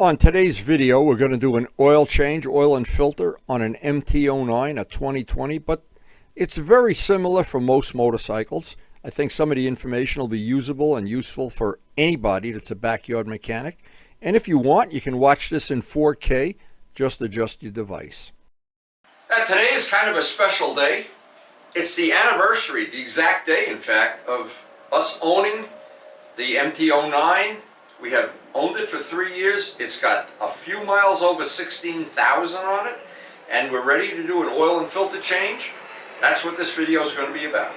On today's video, we're going to do an oil change, oil and filter on an MT09, a 2020, but it's very similar for most motorcycles. I think some of the information will be usable and useful for anybody that's a backyard mechanic. And if you want, you can watch this in 4K, just adjust your device. Now, today is kind of a special day. It's the anniversary, the exact day, in fact, of us owning the MT09. We have owned it for 3 years. It's got a few miles over 16,000 on it, and we're ready to do an oil and filter change. That's what this video is going to be about.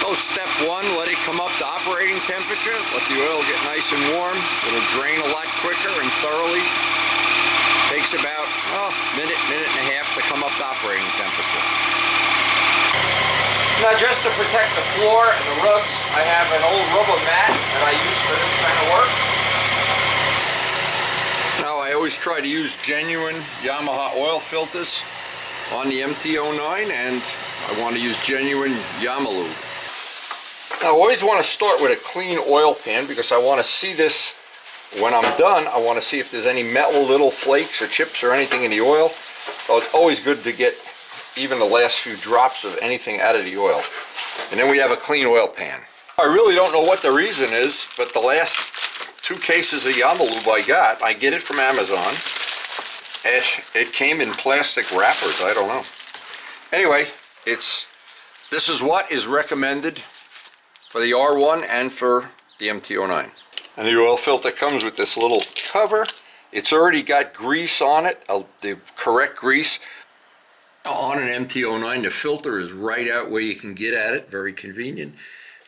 So step one, let it come up to operating temperature. Let the oil get nice and warm. It'll drain a lot quicker and thoroughly. Takes about a minute and a half to come up to operating temperature. Now, just to protect the floor and the rugs, I have an old rubber mat that I use for this kind of work. Now, I always try to use genuine Yamaha oil filters on the MT09, and I want to use genuine Yamalube. Now, I always want to start with a clean oil pan because I want to see this. When I'm done, I want to see if there's any metal, little flakes or chips or anything in the oil. So it's always good to get even the last few drops of anything out of the oil. And then we have a clean oil pan. I really don't know what the reason is, but the last 2 cases of Yamalube I get it from Amazon. It came in plastic wrappers, I don't know. Anyway, this is what is recommended for the R1 and for the MT09. And the oil filter comes with this little cover. It's already got grease on it, the correct grease. On an MT09, the filter is right out where you can get at it, very convenient.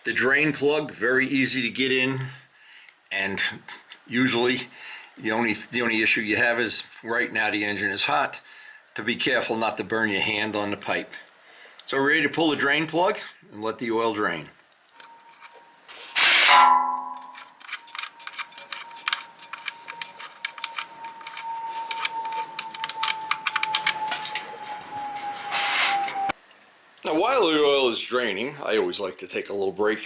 The drain plug, very easy to get in, and usually the only issue you have is right now the engine is hot. To be careful not to burn your hand on the pipe. So we're ready to pull the drain plug and let the oil drain. Now, while the oil is draining, I always like to take a little break,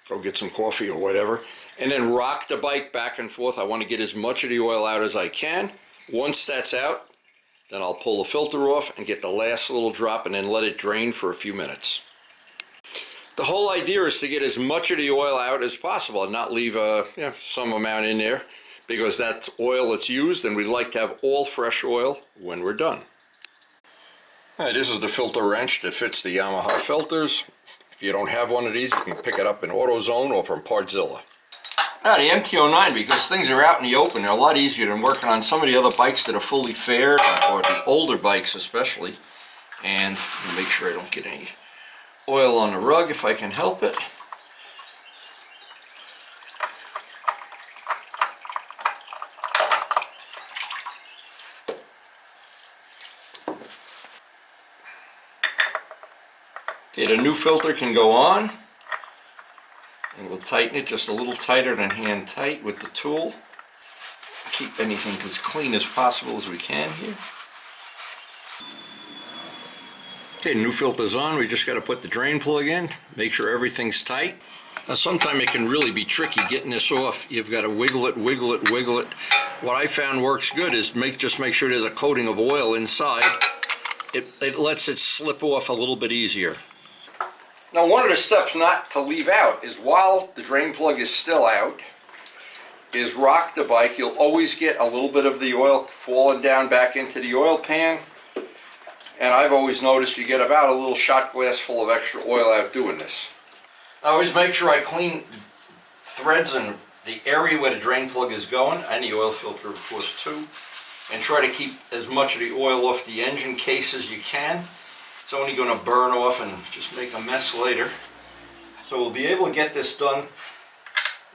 go get some coffee or whatever, and then rock the bike back and forth. I want to get as much of the oil out as I can. Once that's out, then I'll pull the filter off and get the last little drop and then let it drain for a few minutes. The whole idea is to get as much of the oil out as possible and not leave some amount in there, because that's oil that's used, and we'd like to have all fresh oil when we're done. This is the filter wrench that fits the Yamaha filters. If you don't have one of these, you can pick it up in AutoZone or from Partzilla. Now, the MT09, because things are out in the open, they're a lot easier than working on some of the other bikes that are fully fared, or the older bikes especially. And make sure I don't get any oil on the rug if I can help it. Okay, the new filter can go on, and we'll tighten it just a little tighter than hand tight with the tool. Keep anything as clean as possible as we can here. Okay, new filter's on. We just got to put the drain plug in, make sure everything's tight. Now, sometimes it can really be tricky getting this off. You've got to wiggle it, wiggle it, wiggle it. What I found works good is just make sure there's a coating of oil inside. It lets it slip off a little bit easier. Now, one of the steps not to leave out is, while the drain plug is still out, is rock the bike. You'll always get a little bit of the oil falling down back into the oil pan. And I've always noticed you get about a little shot glass full of extra oil out doing this. I always make sure I clean threads in the area where the drain plug is going, and the oil filter, of course, too. And try to keep as much of the oil off the engine case as you can. It's only going to burn off and just make a mess later. So we'll be able to get this done.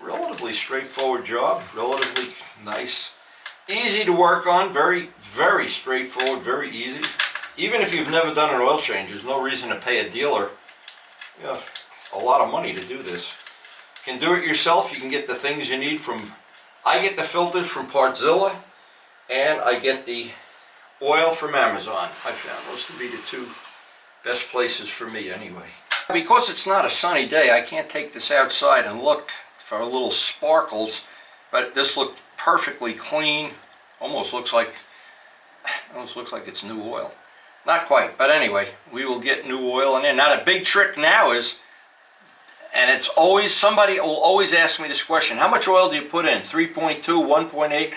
Relatively straightforward job, relatively nice. Easy to work on, very, very straightforward, very easy. Even if you've never done an oil change, there's no reason to pay a dealer a lot of money to do this. You can do it yourself. You can get the things you need from, I get the filters from Partzilla, and I get the oil from Amazon. I found those to be the two best places for me anyway. Because it's not a sunny day, I can't take this outside and look for little sparkles, but this looked perfectly clean. Almost looks like it's new oil. Not quite, but anyway, we will get new oil in there. Now the big trick now is, and it's always, somebody will always ask me this question, how much oil do you put in? 3.2, 1.8?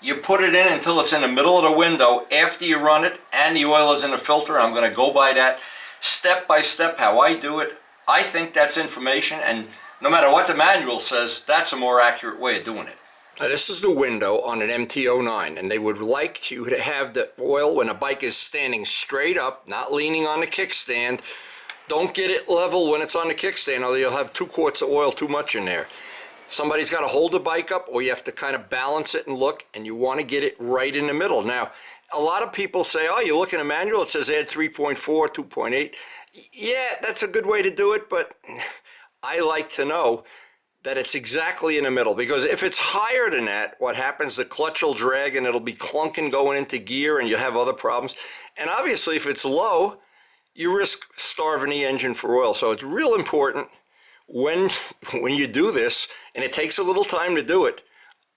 You put it in until it's in the middle of the window after you run it and the oil is in the filter. I'm going to go by that step by step how I do it. I think that's information, and no matter what the manual says, that's a more accurate way of doing it. Now this is the window on an MT09, and they would like you to have the oil when a bike is standing straight up, not leaning on the kickstand. Don't get it level when it's on the kickstand, or you'll have 2 quarts of oil too much in there. Somebody's got to hold the bike up, or you have to kind of balance it and look, and you want to get it right in the middle. Now, a lot of people say, oh, you look in a manual, it says add 3.4, 2.8. Yeah, that's a good way to do it, but I like to know that it's exactly in the middle, because if it's higher than that, what happens, the clutch will drag and it'll be clunking going into gear and you have other problems. And obviously if it's low, you risk starving the engine for oil. So it's real important when you do this, and it takes a little time to do it.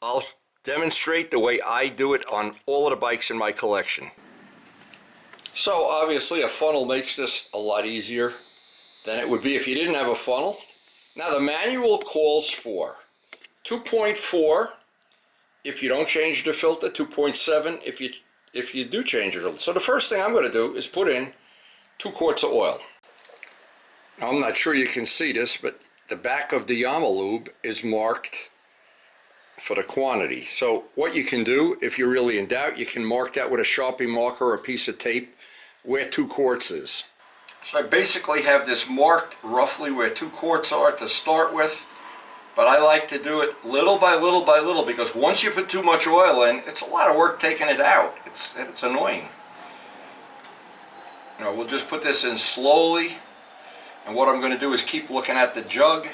I'll demonstrate the way I do it on all of the bikes in my collection. So obviously a funnel makes this a lot easier than it would be if you didn't have a funnel. Now the manual calls for 2.4 if you don't change the filter, 2.7 if you do change your filter. So the first thing I'm going to do is put in 2 quarts of oil. Now I'm not sure you can see this, but the back of the YAMALube is marked for the quantity. So what you can do, if you're really in doubt, you can mark that with a Sharpie marker or a piece of tape where 2 quarts is. So I basically have this marked roughly where 2 quarts are to start with, but I like to do it little by little by little, because once you put too much oil in, it's a lot of work taking it out. It's annoying. You know, we'll just put this in slowly, and what I'm going to do is keep looking at the jug.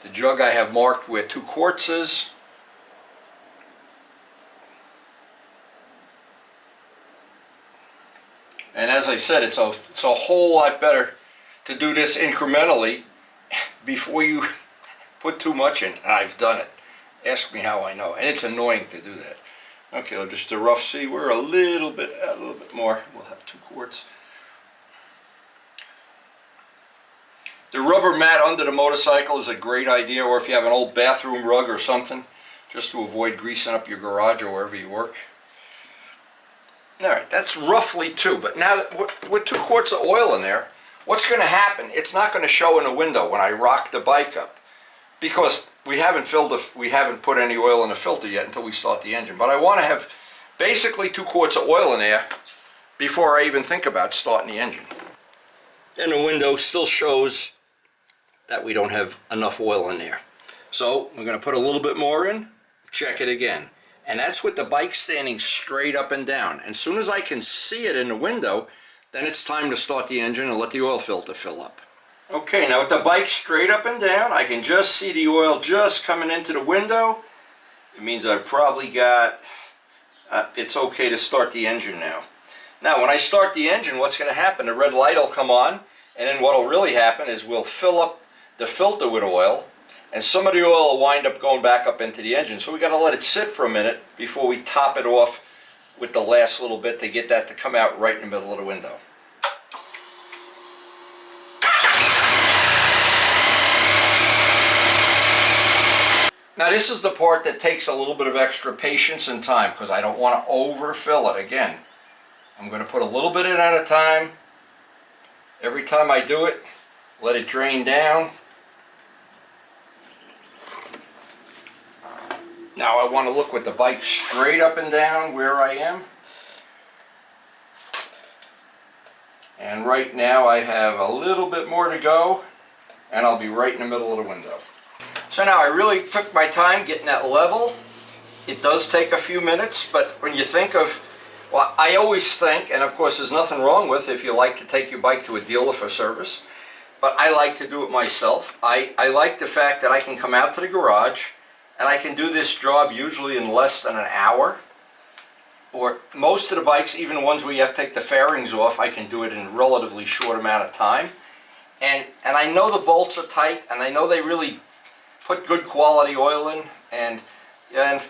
The jug I have marked where 2 quarts is. And as I said, it's a whole lot better to do this incrementally before you put too much in. I've done it. Ask me how I know. And it's annoying to do that. Okay, just a rough see. We're a little bit more. We'll have 2 quarts. The rubber mat under the motorcycle is a great idea, or if you have an old bathroom rug or something, just to avoid greasing up your garage or wherever you work. Alright, that's roughly 2, but now with 2 quarts of oil in there, what's going to happen? It's not going to show in the window when I rock the bike up, because we haven't put any oil in the filter yet until we start the engine. But I want to have basically 2 quarts of oil in there before I even think about starting the engine. And the window still shows that we don't have enough oil in there. So we're going to put a little bit more in, check it again. And that's with the bike standing straight up and down. And as soon as I can see it in the window, then it's time to start the engine and let the oil filter fill up. Okay, now with the bike straight up and down, I can just see the oil just coming into the window. It means I've probably got, it's okay to start the engine now. Now when I start the engine, what's going to happen? The red light will come on, and then what will really happen is we'll fill up the filter with oil, and some of the oil will wind up going back up into the engine. So we got to let it sit for a minute before we top it off with the last little bit to get that to come out right in the middle of the window. Now this is the part that takes a little bit of extra patience and time, because I don't want to overfill it again. I'm going to put a little bit in at a time. Every time I do it, let it drain down. Now I want to look with the bike straight up and down where I am. And right now I have a little bit more to go, and I'll be right in the middle of the window. So now I really took my time getting that level. It does take a few minutes, but when you think of, well, I always think, and of course there's nothing wrong with if you like to take your bike to a dealer for service, but I like to do it myself. I like the fact that I can come out to the garage and I can do this job usually in less than an hour. or most of the bikes, even the ones where you have to take the fairings off, I can do it in a relatively short amount of time. And I know the bolts are tight, and I know they really put good quality oil in, and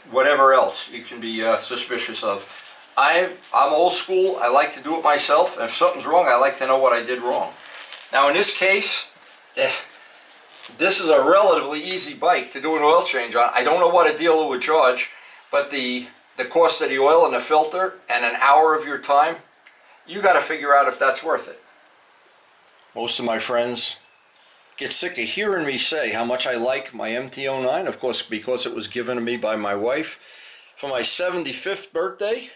whatever else you can be suspicious of. I'm old school. I like to do it myself, and if something's wrong, I like to know what I did wrong. Now in this case, this is a relatively easy bike to do an oil change on. I don't know what a dealer would charge, but the cost of the oil and the filter and an hour of your time, you got to figure out if that's worth it. Most of my friends get sick of hearing me say how much I like my MT09, of course, because it was given to me by my wife for my 75th birthday.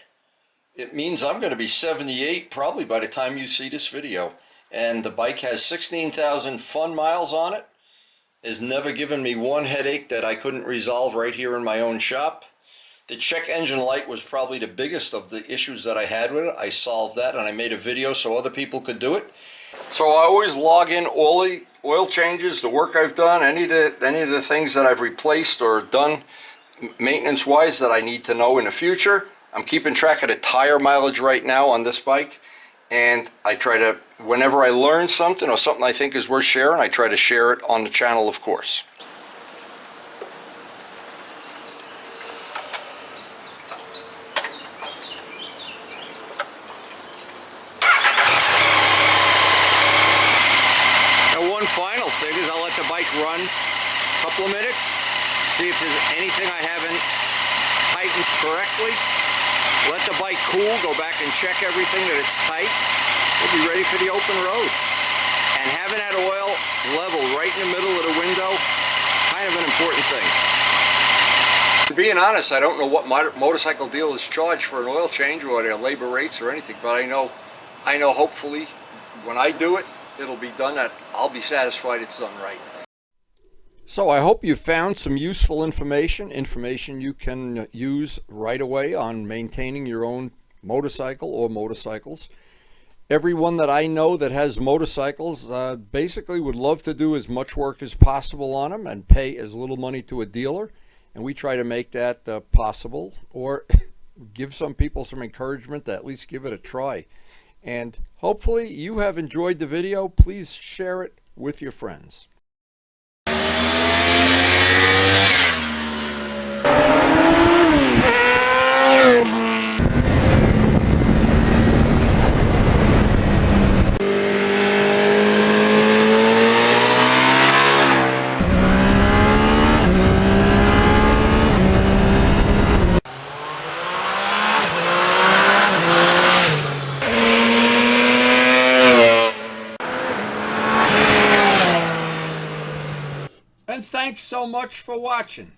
It means I'm going to be 78 probably by the time you see this video. And the bike has 16,000 fun miles on it. Has never given me one headache that I couldn't resolve right here in my own shop. The check engine light was probably the biggest of the issues that I had with it. I solved that, and I made a video so other people could do it. So I always log in all the oil changes, the work I've done, any of the things that I've replaced or done maintenance wise that I need to know in the future. I'm keeping track of the tire mileage right now on this bike, and I try to, whenever I learn something or something I think is worth sharing, I try to share it on the channel, of course. Final thing is I'll let the bike run a couple of minutes, see if there's anything I haven't tightened correctly. Let the bike cool, go back and check everything that it's tight. We'll be ready for the open road. And having that oil level right in the middle of the window, kind of an important thing. Being honest, I don't know what motorcycle dealers charge for an oil change or their labor rates or anything, but I know hopefully when I do it, it'll be done that I'll be satisfied it's done right. So I hope you found some useful information you can use right away on maintaining your own motorcycle or motorcycles. Everyone that I know that has motorcycles basically would love to do as much work as possible on them and pay as little money to a dealer, and we try to make that possible, or give some people some encouragement to at least give it a try. And hopefully you have enjoyed the video. Please share it with your friends. And thanks so much for watching.